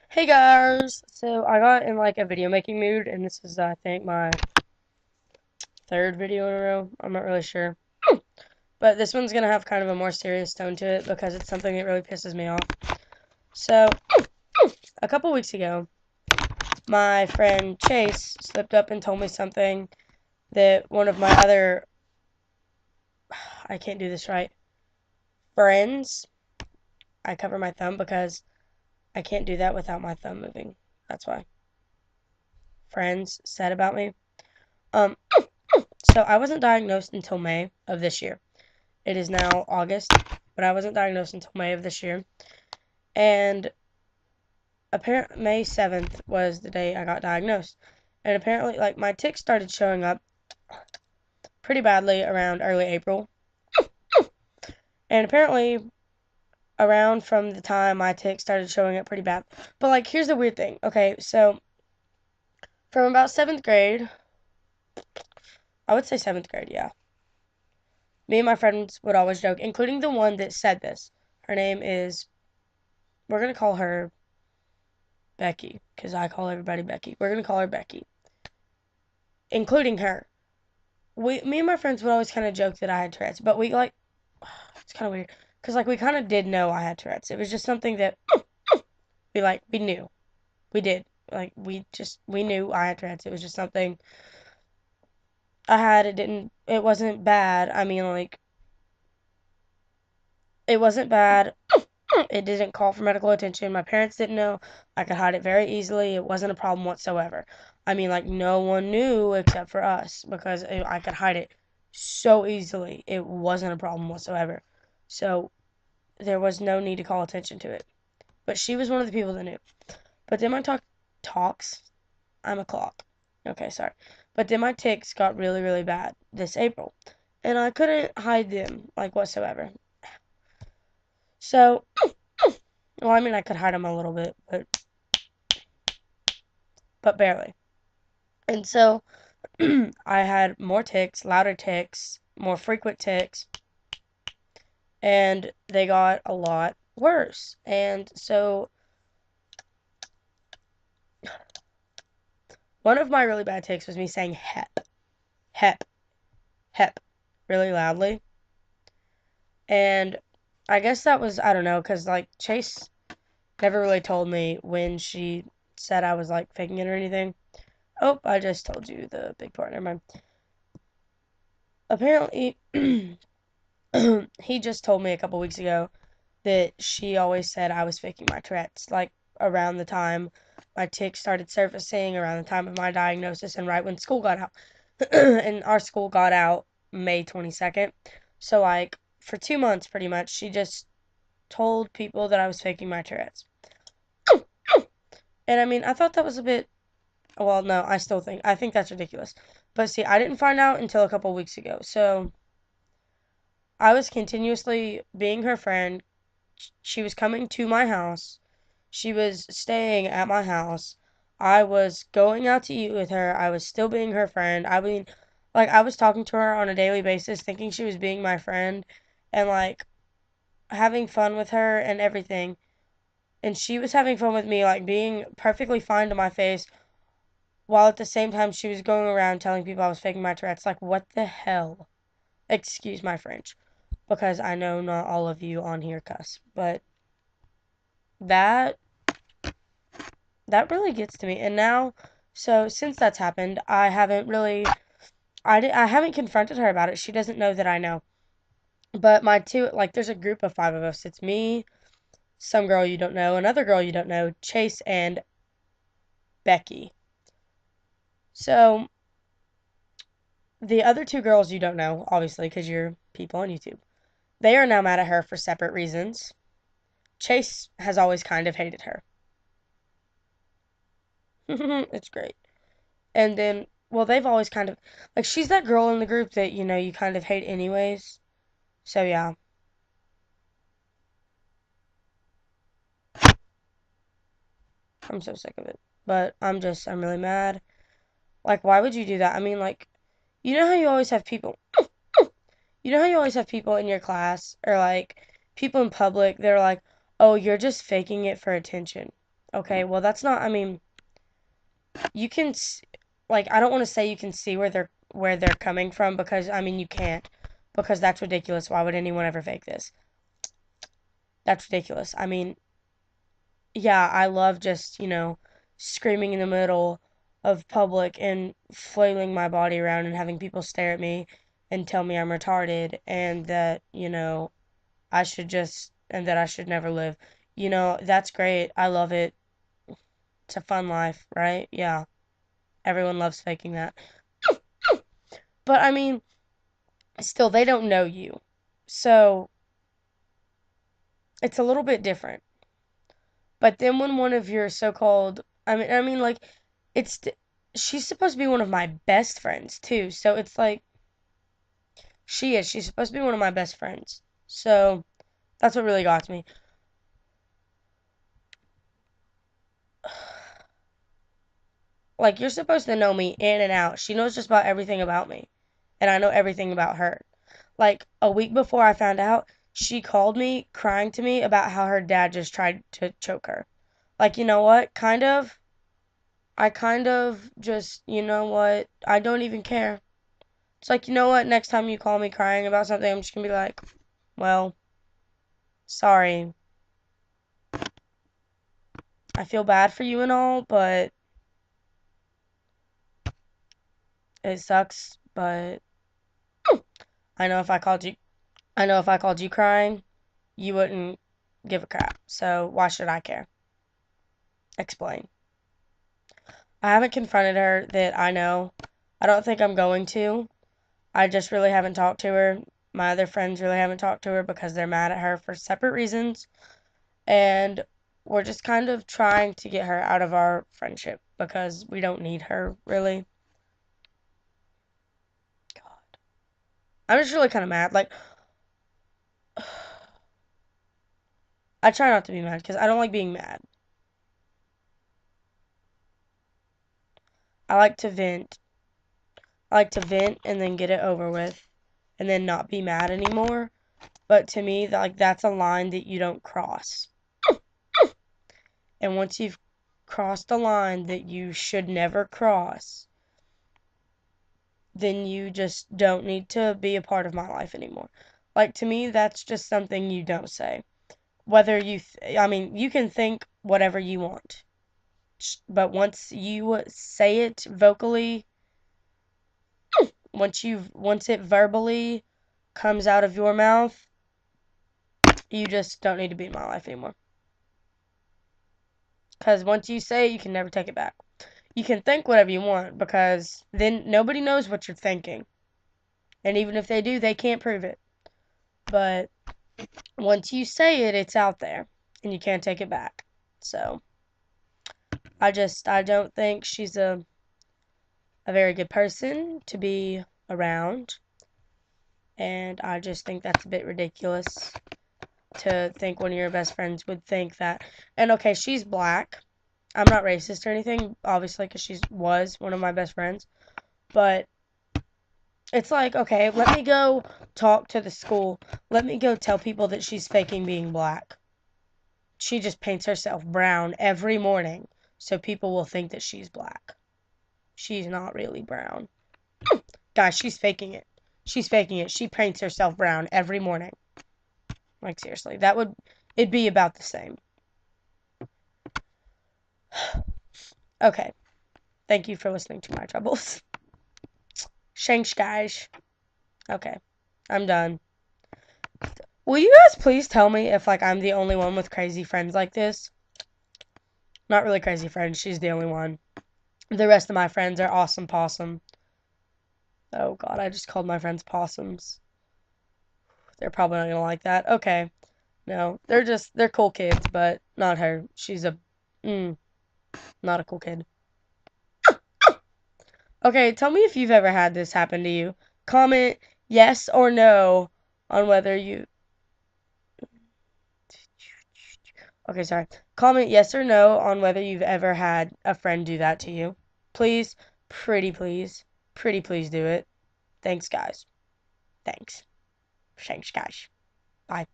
Hey guys! So I got in like a video making mood, and this is I think my third video in a row. I'm not really sure, but this one's gonna have kind of a more serious tone to it because it's something that really pisses me off. So a couple weeks ago, my friend Chase slipped up and told me something that one of my other I can't do this right friends. I cover my thumb because I can't do that without my thumb moving. That's why friends said about me. Um, so I wasn't diagnosed until May of this year. It is now August, but I wasn't diagnosed until May of this year. And apparently, May 7th was the day I got diagnosed. And apparently, like, my tics started showing up pretty badly around early April. And apparently, around from the time my tics started showing up pretty bad. But, like, here's the weird thing. Okay, so from about 7th grade, I would say 7th grade, yeah. Me and my friends would always joke, including the one that said this. Her name is, we're going to call her Becky, because I call everybody Becky. We're going to call her Becky, including her. Me and my friends would always kind of joke that I had Tourette's, but it's kind of weird, because, like, we kind of did know I had Tourette's. It was just something that we knew. We did. Like, we knew I had Tourette's. It was just something I had. It wasn't bad. I mean, like, it wasn't bad. It didn't call for medical attention. My parents didn't know. I could hide it very easily. It wasn't a problem whatsoever. I mean, like, no one knew except for us because I could hide it so easily. It wasn't a problem whatsoever. So there was no need to call attention to it. But she was one of the people that knew. But then my talks, I'm a clock. Okay, sorry. But then my tics got really, really bad this April. And I couldn't hide them, like, whatsoever. So, well, I mean, I could hide them a little bit, but barely. And so I had more ticks, louder ticks, more frequent ticks, and they got a lot worse. And so one of my really bad ticks was me saying hep, hep, really loudly. And I guess that was, I don't know, because, like, Chase never really told me when she said I was, like, faking it or anything. Oh, I just told you the big part. Never mind. Apparently, he just told me a couple weeks ago that she always said I was faking my Tourette's, like, around the time my tics started surfacing, around the time of my diagnosis, and right when school got out. And our school got out May 22nd. So, like, for 2 months, pretty much, she just told people that I was faking my Tourette's. And I mean, I thought that was a bit, well, no, I think that's ridiculous. But see, I didn't find out until a couple weeks ago. So, I was continuously being her friend. She was coming to my house. She was staying at my house. I was going out to eat with her. I was still being her friend. I mean, like, I was talking to her on a daily basis, thinking she was being my friend, and, like, having fun with her and everything. And she was having fun with me, like, being perfectly fine to my face, while at the same time she was going around telling people I was faking my Tourette's. Like, what the hell? Excuse my French, because I know not all of you on here cuss, but that that really gets to me. And now, so since that's happened, I haven't confronted her about it. She doesn't know that I know. But my two, like, there's a group of five of us. It's me, some girl you don't know, another girl you don't know, Chase, and Becky. So the other two girls you don't know, obviously, because you're people on YouTube, they are now mad at her for separate reasons. Chase has always kind of hated her. It's great. And then, well, they've always kind of, like, she's that girl in the group that, you kind of hate anyways. So, yeah. I'm so sick of it. But I'm really mad. Like, why would you do that? I mean, like, you know how you always have people, you know how you always have people in your class, or, like, people in public, they're like, oh, you're just faking it for attention. Okay, well, that's not, I mean, you can, like, I don't want to say you can see where they're coming from because, I mean, you can't because that's ridiculous. Why would anyone ever fake this? That's ridiculous. I mean, yeah, I love just, screaming in the middle of public and flailing my body around and having people stare at me and tell me I'm retarded and that, and that I should never live. That's great. I love it. It's a fun life, right? Yeah. Everyone loves faking that. But I mean, still, they don't know you. So it's a little bit different. But then when one of your so-called, I mean, like, it's, she's supposed to be one of my best friends too. So it's like, she's supposed to be one of my best friends. So that's what really got to me. Like, you're supposed to know me in and out. She knows just about everything about me. And I know everything about her. Like, a week before I found out, she called me crying to me about how her dad just tried to choke her. Like, you know what? I kind of just, you know what? I don't even care. It's like, you know what? Next time you call me crying about something, I'm just gonna be like, well, sorry. I feel bad for you and all, but it sucks. But I know if I called you, I know if I called you crying, you wouldn't give a crap. So why should I care? Explain. I haven't confronted her that I know. I don't think I'm going to. I just really haven't talked to her. My other friends really haven't talked to her because they're mad at her for separate reasons. And we're just kind of trying to get her out of our friendship because we don't need her, really. God. I'm just really kind of mad. Like, I try not to be mad because I don't like being mad. I like to vent. I like to vent and then get it over with and then not be mad anymore. But to me, like, that's a line that you don't cross. And once you've crossed a line that you should never cross, then you just don't need to be a part of my life anymore. Like, to me, that's just something you don't say. Whether I mean, you can think whatever you want, but once you say it vocally, once it verbally comes out of your mouth, you just don't need to be in my life anymore. Because once you say it, you can never take it back. You can think whatever you want because then nobody knows what you're thinking. And even if they do, they can't prove it. But once you say it, it's out there and you can't take it back. So I don't think she's a very good person to be around. And I just think that's a bit ridiculous to think one of your best friends would think that. And okay, she's black. I'm not racist or anything, obviously, because she was one of my best friends. But it's like, okay, let me go talk to the school. Let me go tell people that she's faking being black. She just paints herself brown every morning so people will think that she's black. She's not really brown. Guys, she's faking it. She's faking it. She paints herself brown every morning. Like, seriously, it'd be about the same. Okay. Thank you for listening to my troubles. Shanks, guys. Okay. I'm done. Will you guys please tell me if, like, I'm the only one with crazy friends like this? Not really crazy friends. She's the only one. The rest of my friends are awesome possum. Oh, God. I just called my friends possums. They're probably not gonna like that. Okay. No. They're cool kids, but not her. She's not a cool kid. Okay, tell me if you've ever had this happen to you. Comment yes or no on whether you. Okay, sorry. Comment yes or no on whether you've ever had a friend do that to you. Please, pretty please, pretty please do it. Thanks, guys. Thanks. Thanks, guys. Bye.